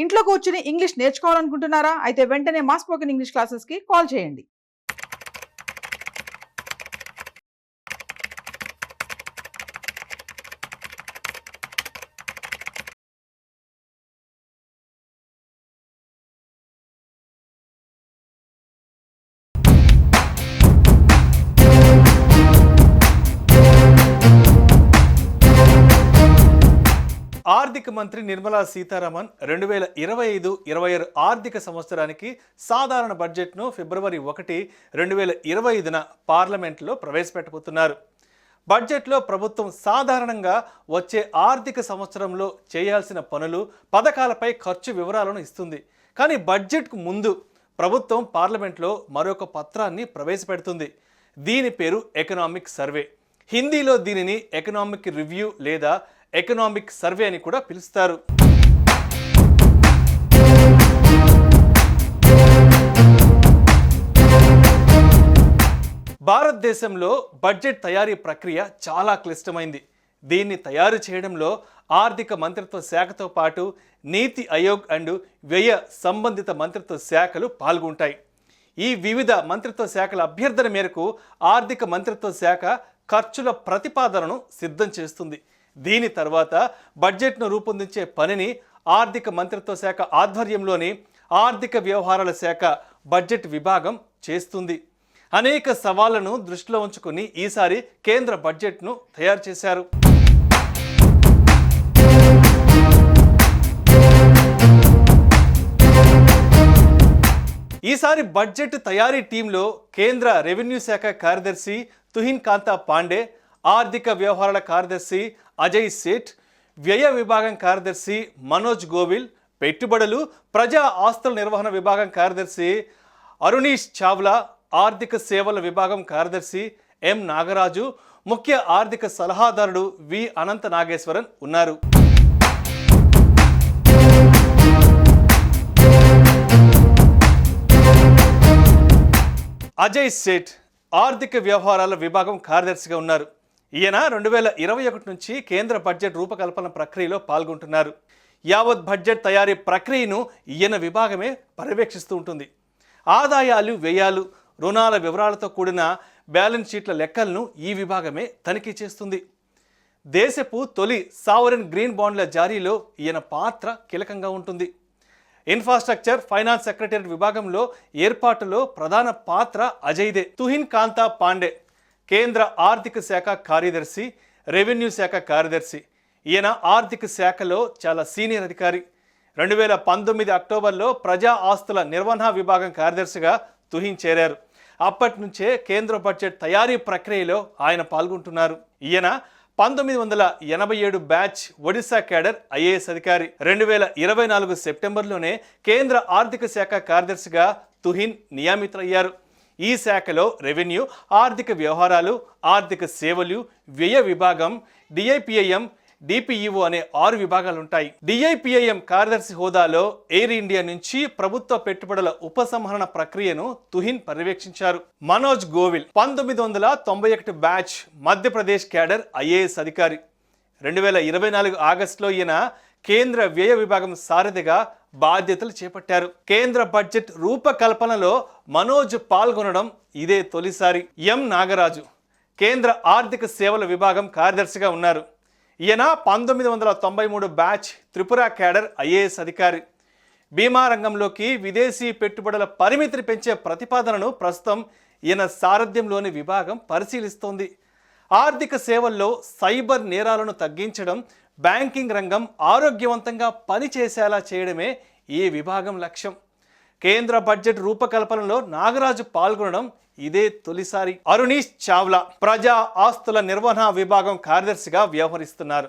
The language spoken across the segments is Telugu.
ఇంట్లో కూర్చుని ఇంగ్లీష్ నేర్చుకోవాలనుకుంటున్నారా? అయితే వెంటనే మా స్పోకెన్ ఇంగ్లీష్ క్లాసెస్‌కి కాల్ చేయండి. ఆర్థిక మంత్రి నిర్మలా సీతారామన్ 2025-26 ఆర్థిక సంవత్సరానికి సాధారణ బడ్జెట్ను ఫిబ్రవరి 1, 2025న పార్లమెంట్లో ప్రవేశపెట్టబోతున్నారు. బడ్జెట్లో ప్రభుత్వం సాధారణంగా వచ్చే ఆర్థిక సంవత్సరంలో చేయాల్సిన పనులు, పథకాలపై ఖర్చు వివరాలను ఇస్తుంది. కానీ బడ్జెట్కు ముందు ప్రభుత్వం పార్లమెంట్లో మరొక పత్రాన్ని ప్రవేశపెడుతుంది. దీని పేరు ఎకనామిక్ సర్వే. హిందీలో దీనిని ఎకనామిక్ రివ్యూ లేదా ఎకనామిక్ సర్వే అని కూడా పిలుస్తారు. భారతదేశంలో బడ్జెట్ తయారీ ప్రక్రియ చాలా క్లిష్టమైంది. దీన్ని తయారు చేయడంలో ఆర్థిక మంత్రిత్వ శాఖతో పాటు నీతి ఆయోగ్ అండ్ వ్యయ సంబంధిత మంత్రిత్వ శాఖలు పాల్గొంటాయి. ఈ వివిధ మంత్రిత్వ శాఖల అభ్యర్థన మేరకు ఆర్థిక మంత్రిత్వ శాఖ ఖర్చుల ప్రతిపాదనను సిద్ధం చేస్తుంది. దీని తర్వాత బడ్జెట్ను రూపొందించే పనిని ఆర్థిక మంత్రిత్వ శాఖ ఆధ్వర్యంలోని ఆర్థిక వ్యవహారాల శాఖ బడ్జెట్ విభాగం చేస్తుంది. అనేక సవాళ్లను దృష్టిలో ఉంచుకుని ఈసారి కేంద్ర బడ్జెట్ను తయారు చేశారు. ఈసారి బడ్జెట్ తయారీ టీంలో కేంద్ర రెవెన్యూ శాఖ కార్యదర్శి తుహిన్ కాంతా పాండే, ఆర్థిక వ్యవహారాల కార్యదర్శి అజయ్ సేఠ్, వ్యయ విభాగం కార్యదర్శి మనోజ్ గోవిల్, పెట్టుబడులు ప్రజా ఆస్తుల నిర్వహణ విభాగం కార్యదర్శి అరుణీష్ చావ్లా, ఆర్థిక సేవల విభాగం కార్యదర్శి ఎం నాగరాజు, ముఖ్య ఆర్థిక సలహాదారుడు వి అనంత నాగేశ్వరన్ ఉన్నారు. అజయ్ సేఠ్ ఆర్థిక వ్యవహారాల విభాగం కార్యదర్శిగా ఉన్నారు. ఈయన 2021 నుంచి కేంద్ర బడ్జెట్ రూపకల్పన ప్రక్రియలో పాల్గొంటున్నారు. యావత్ బడ్జెట్ తయారీ ప్రక్రియను ఈయన విభాగమే పర్యవేక్షిస్తూ ఉంటుంది. ఆదాయాలు, వ్యయాలు, రుణాల వివరాలతో కూడిన బ్యాలెన్స్ షీట్ల లెక్కలను ఈ విభాగమే తనిఖీ చేస్తుంది. దేశపు తొలి సావరెన్ గ్రీన్ బాండ్ల జారీలో ఈయన పాత్ర కీలకంగా ఉంటుంది. ఇన్ఫ్రాస్ట్రక్చర్ ఫైనాన్స్ సెక్రటరీ విభాగంలో ఏర్పాటులో ప్రధాన పాత్ర అజయ్దే. తుహిన్ కాంతా పాండే కేంద్ర ఆర్థిక శాఖ కార్యదర్శి, రెవెన్యూ శాఖ కార్యదర్శి. ఈయన ఆర్థిక శాఖలో చాలా సీనియర్ అధికారి. 2019 అక్టోబర్లో ప్రజా ఆస్తుల నిర్వహణ విభాగం కార్యదర్శిగా తుహిన్ చేరారు. అప్పటి నుంచే కేంద్ర బడ్జెట్ తయారీ ప్రక్రియలో ఆయన పాల్గొంటున్నారు. ఈయన 1987 బ్యాచ్ ఒడిశా క్యాడర్ ఐఏఎస్ అధికారి. 2024 సెప్టెంబర్లోనే కేంద్ర ఆర్థిక శాఖ కార్యదర్శిగా తుహిన్ నియమితులయ్యారు. ఈ శాఖలో రెవెన్యూ, ఆర్థిక వ్యవహారాలు, ఆర్థిక సేవలు, వ్యయ విభాగం, డిఐపిఐఎం, డిపిఈఓ అనే 6 విభాగాలుంటాయి. డిఐపిఐఎం కార్యదర్శి హోదాలో ఎయిర్ ఇండియా నుంచి ప్రభుత్వ పెట్టుబడుల ఉపసంహరణ ప్రక్రియను తుహిన్ పర్యవేక్షించారు. Manoj Govil 1991 batch Madhya Pradesh cadre IAS అధికారి. 2024 ఆగస్టులో ఈయన కేంద్ర వ్యయ విభాగం సారథిగా బాధ్యతలు చేపట్టారు. కేంద్ర బడ్జెట్ రూపకల్పనలో మనోజ్ పాల్గొనడం ఇదే తొలిసారి. ఎం నాగరాజు కేంద్ర ఆర్థిక సేవల విభాగం కార్యదర్శిగా ఉన్నారు. ఈయన 1993 బ్యాచ్ త్రిపుర క్యాడర్ ఐఏఎస్ అధికారి. బీమా రంగంలోకి విదేశీ పెట్టుబడుల పరిమితిని పెంచే ప్రతిపాదనను ప్రస్తుతం ఈయన సారథ్యంలోని విభాగం పరిశీలిస్తోంది. ఆర్థిక సేవల్లో సైబర్ నేరాలను తగ్గించడం, బ్యాంకింగ్ రంగం ఆరోగ్యవంతంగా పనిచేసేలా చేయడమే ఈ విభాగం లక్ష్యం. కేంద్ర బడ్జెట్ రూపకల్పనలో నాగరాజు పాల్గొనడం ఇదే తొలిసారి. అరుణీష్ చావ్లా ప్రజా ఆస్తుల నిర్వహణ విభాగం కార్యదర్శిగా వ్యవహరిస్తున్నారు.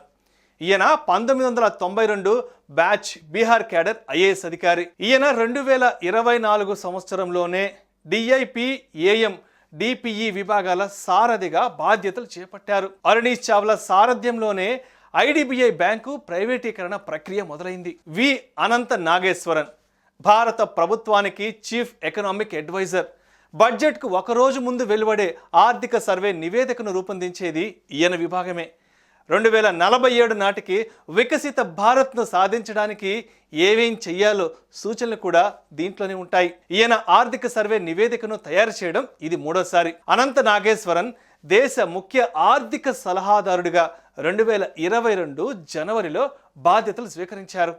ఈయన 1992 బ్యాచ్ బీహార్ క్యాడర్ ఐఏఎస్ అధికారి. ఈయన 2024 సంవత్సరంలోనే డిఐపిఏఎం, డిపిఈ విభాగాల సారథిగా బాధ్యతలు చేపట్టారు. అరుణీష్ చావ్లా సారథ్యంలోనే ఐడిబిఐ బ్యాంకు ప్రైవేటీకరణ ప్రక్రియ మొదలైంది. వి అనంత నాగేశ్వరన్ భారత ప్రభుత్వానికి చీఫ్ ఎకనామిక్ అడ్వైజర్. బడ్జెట్కు ఒకరోజు ముందు వెలువడే ఆర్థిక సర్వే నివేదికను రూపొందించేది ఈయన విభాగమే. 2047 నాటికి వికసిత భారత్ను సాధించడానికి ఏమేం చెయ్యాలో సూచనలు కూడా దీంట్లోనే ఉంటాయి. ఈయన ఆర్థిక సర్వే నివేదికను తయారు చేయడం ఇది మూడోసారి. అనంత నాగేశ్వరన్ దేశ ముఖ్య ఆర్థిక సలహాదారుడిగా 2022 జనవరిలో బాధ్యతలు స్వీకరించారు.